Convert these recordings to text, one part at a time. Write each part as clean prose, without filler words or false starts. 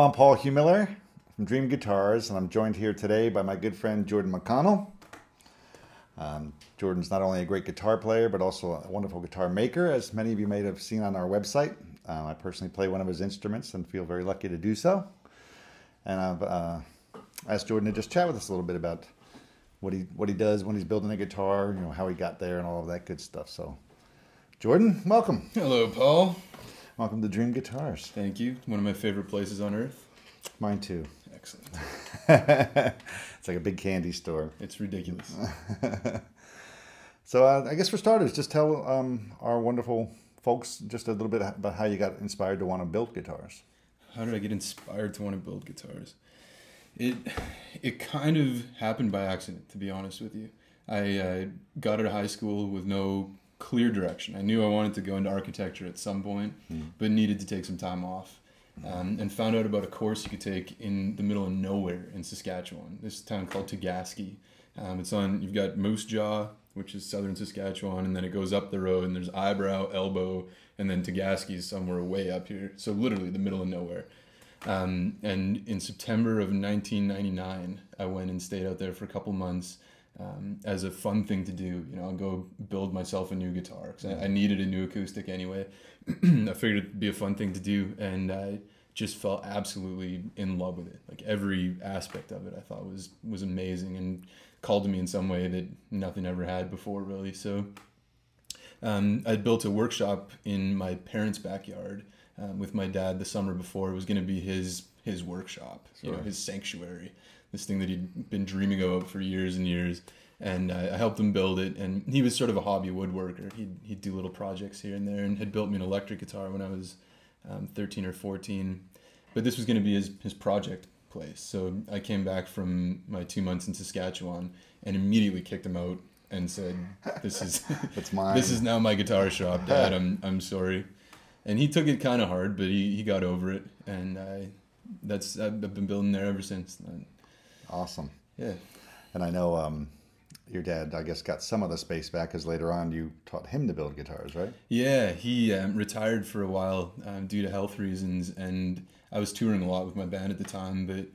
I'm Paul Heumiller from Dream Guitars, and I'm joined here today by my good friend Jordan McConnell. Jordan's not only a great guitar player, but also a wonderful guitar maker, as many of you may have seen on our website. I personally play one of his instruments and feel very lucky to do so. And I've asked Jordan to just chat with us a little bit about what he does when he's building a guitar, you know, how he got there and all of that good stuff. So, Jordan, welcome. Hello, Paul. Welcome to Dream Guitars. Thank you. One of my favorite places on earth. Mine too. Excellent. It's like a big candy store. It's ridiculous. So I guess for starters, just tell our wonderful folks just a little bit about how you got inspired to want to build guitars. How did I get inspired to want to build guitars? It kind of happened by accident, to be honest with you. I got out of high school with no clear direction. I knew I wanted to go into architecture at some point, but needed to take some time off. And found out about a course you could take in the middle of nowhere in Saskatchewan. This town called Tegaski. You've got Moose Jaw, which is southern Saskatchewan, and then it goes up the road, and there's Eyebrow, Elbow, and then Tegaski is somewhere way up here. So literally the middle of nowhere. And in September of 1999, I went and stayed out there for a couple months as a fun thing to do. You know, I'll go build myself a new guitar because I needed a new acoustic anyway. I figured it'd be a fun thing to do, and I just fell absolutely in love with it. Like every aspect of it I thought was amazing and called to me in some way that nothing ever had before, really. So I built a workshop in my parents' backyard with my dad the summer before. It was going to be his workshop, Sure. You know, his sanctuary, this thing that he'd been dreaming about for years and years. And I helped him build it, and he was sort of a hobby woodworker. He'd do little projects here and there, and had built me an electric guitar when I was 13 or 14. But this was going to be his project place. So I came back from my 2 months in Saskatchewan and immediately kicked him out and said, "This is That's mine. This is now my guitar shop, Dad. I'm sorry." And he took it kind of hard, but he got over it, and I've been building there ever since. Awesome. Yeah. And I know your dad, I guess, got some of the space back because later on you taught him to build guitars, right? Yeah, he retired for a while due to health reasons, and I was touring a lot with my band at the time. But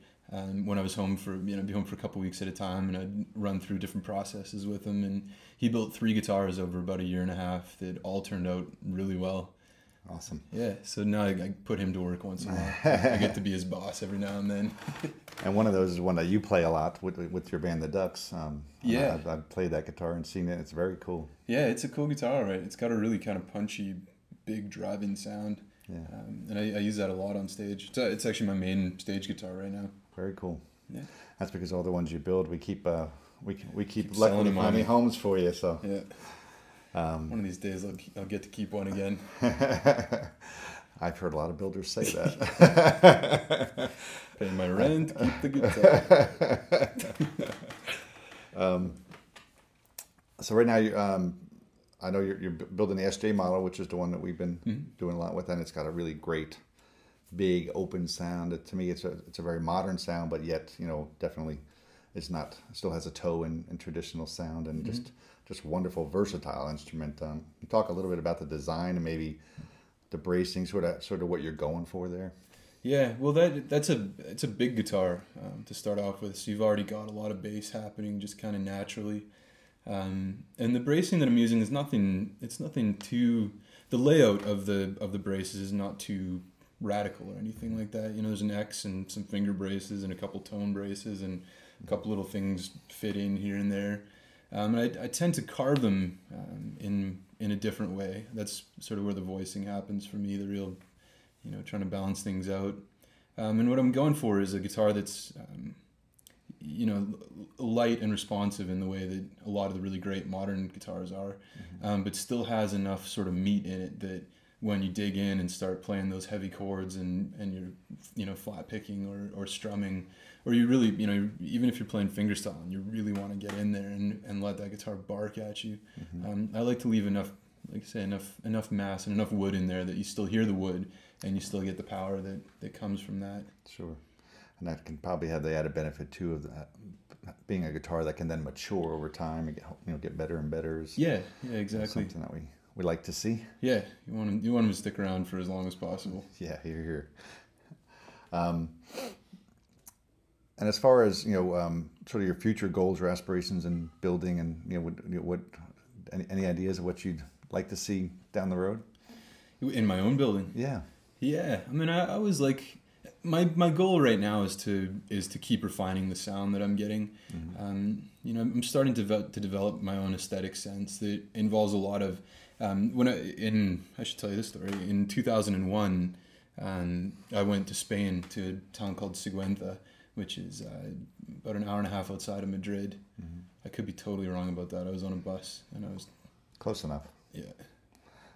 when I was home I'd be home for a couple weeks at a time, and I'd run through different processes with him. And he built 3 guitars over about a year and a half that all turned out really well. Awesome. Yeah, so now I put him to work once in a while. I get to be his boss every now and then. And one of those is one that you play a lot with your band, the Ducks. Yeah. I've played that guitar and seen it. It's very cool. Yeah, it's a cool guitar, right? It's got a really kind of punchy, big drive-in sound. Yeah. And I use that a lot on stage. It's actually my main stage guitar right now. Very cool. Yeah. That's because all the ones you build, we keep selling luckily them finding on. homes for you. So Yeah. One of these days I'll get to keep one again. I've heard a lot of builders say that. Pay my rent, keep the guitar. So right now, I know you're building the SJ model, which is the one that we've been doing a lot with, and it's got a really great, big, open sound. To me, it's a very modern sound, but yet, you know, definitely still has a toe in traditional sound, and just wonderful, versatile instrument. You talk a little bit about the design and maybe the bracing, sort of what you're going for there. Yeah, well, it's a big guitar to start off with. So you've already got a lot of bass happening just kind of naturally, and the bracing that I'm using is nothing. It's nothing too. The layout of the braces is not too radical or anything like that. You know, there's an X and some finger braces and a couple tone braces and a couple little things fit in here and there. And I tend to carve them in a different way. That's sort of where the voicing happens for me, the real, you know, trying to balance things out. And what I'm going for is a guitar that's, you know, light and responsive in the way that a lot of the really great modern guitars are, but still has enough sort of meat in it that when you dig in and start playing those heavy chords and you're, you know, flat picking or strumming, or you really, you know, even if you're playing fingerstyle and you really want to get in there and let that guitar bark at you, I like to leave enough, like I say, enough mass and enough wood in there that you still hear the wood and you still get the power that comes from that. Sure. And that can probably have the added benefit too of that, being a guitar that can then mature over time and get better and better. Yeah, exactly. Something that we like to see. Yeah, you want them to stick around for as long as possible. Yeah, here. Um, and as far as sort of your future goals or aspirations in building, and what any ideas of what you'd like to see down the road in my own building? Yeah. I mean, I was like, my goal right now is to keep refining the sound that I'm getting. Mm-hmm. I'm starting to develop my own aesthetic sense that involves a lot of I should tell you this story. In 2001, I went to Spain to a town called Sigüenza, which is about an hour and a half outside of Madrid. Mm-hmm. I could be totally wrong about that. I was on a bus and I was close enough. Yeah.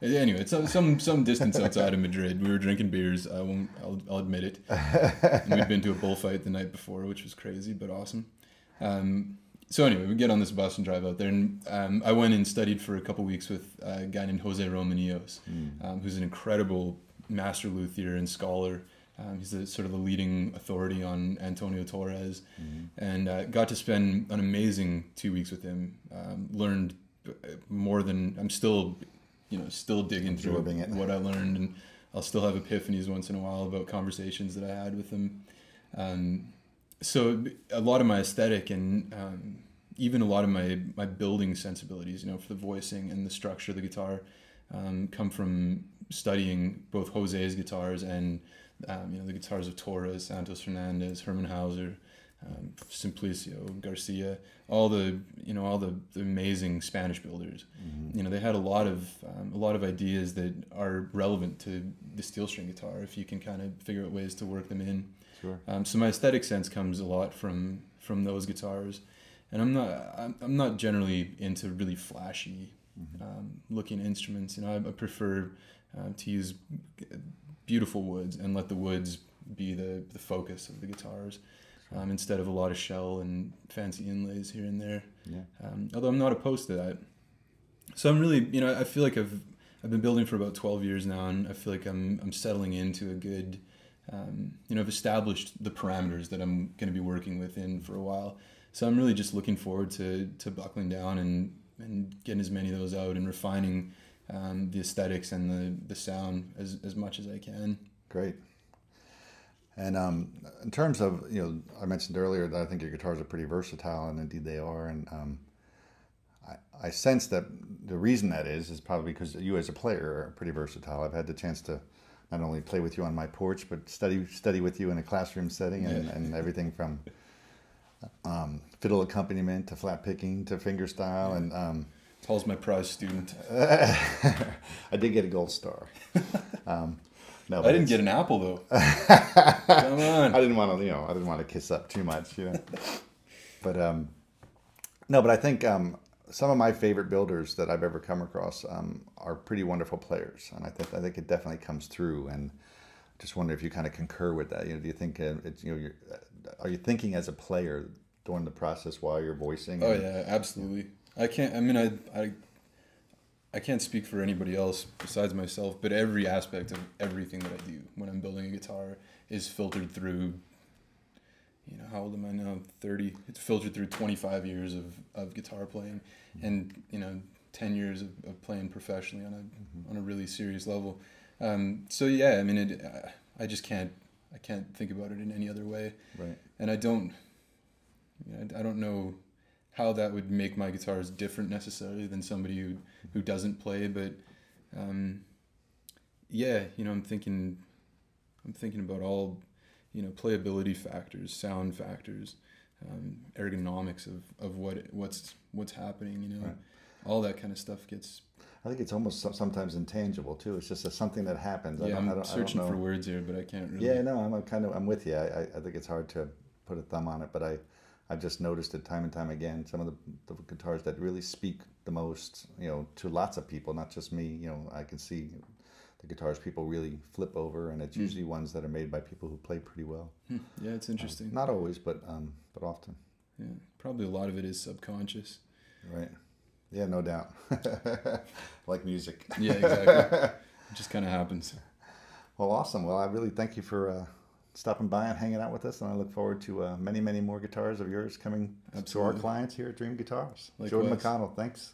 Anyway, it's some distance outside of Madrid. We were drinking beers. I'll admit it. And we'd been to a bullfight the night before, which was crazy but awesome. So anyway, we get on this bus and drive out there, and I went and studied for a couple weeks with a guy named Jose Romanillos, who's an incredible master luthier and scholar. He's sort of the leading authority on Antonio Torres, and got to spend an amazing 2 weeks with him. Learned more than I'm still digging through what I learned, and I'll still have epiphanies once in a while about conversations that I had with him. So a lot of my aesthetic and even a lot of my building sensibilities, for the voicing and the structure of the guitar, come from studying both Jose's guitars and the guitars of Torres, Santos Fernandez, Herman Hauser, Simplicio, Garcia, all the amazing Spanish builders. Mm-hmm. They had a lot of ideas that are relevant to the steel string guitar if you can kind of figure out ways to work them in. Sure. So my aesthetic sense comes a lot from those guitars, and I'm not generally into really flashy looking instruments. I prefer to use beautiful woods and let the woods be the focus of the guitars. Instead of a lot of shell and fancy inlays here and there. Yeah. Although I'm not opposed to that. So I'm really, I feel like I've been building for about 12 years now, and I feel like I'm settling into a good, I've established the parameters that I'm going to be working within for a while. So I'm really just looking forward to buckling down and getting as many of those out and refining the aesthetics and the sound as much as I can. Great. And in terms of, I mentioned earlier that I think your guitars are pretty versatile, and indeed they are. And I sense that the reason that is probably because you as a player are pretty versatile. I've had the chance to not only play with you on my porch, but study with you in a classroom setting, and everything from fiddle accompaniment to flat picking to fingerstyle. And Paul's my prize student. I did get a gold star. No, I didn't get an apple though. Come on. I didn't want to kiss up too much, But no, but I think some of my favorite builders that I've ever come across are pretty wonderful players, and I think it definitely comes through. And just wonder if you kind of concur with that. Do you think are you thinking as a player during the process while you're voicing? Oh yeah, absolutely. I can't speak for anybody else besides myself, but every aspect of everything that I do when I'm building a guitar is filtered through, how old am I now? 30. It's filtered through 25 years of guitar playing and, 10 years of playing professionally on a really serious level. So yeah, I just can't think about it in any other way. Right. And I don't know how that would make my guitars different necessarily than somebody who doesn't play, but yeah, I'm thinking about all playability factors, sound factors, ergonomics of what's happening, right. All that kind of stuff gets. I think it's almost sometimes intangible too. It's just something that happens. Yeah, I'm searching for words here, but I can't really. Yeah, no, I'm with you. I think it's hard to put a thumb on it, but I've just noticed it time and time again. Some of the guitars that really speak the most, to lots of people, not just me. I can see the guitars people really flip over, and it's usually ones that are made by people who play pretty well. Yeah, it's interesting. Not always, but often. Yeah, probably a lot of it is subconscious. Right. Yeah, no doubt. Like music. Yeah, exactly. It just kind of happens. Well, awesome. Well, I really thank you for stopping by and hanging out with us, and I look forward to many, many more guitars of yours coming to our clients here at Dream Guitars. Likewise. Jordan McConnell, thanks.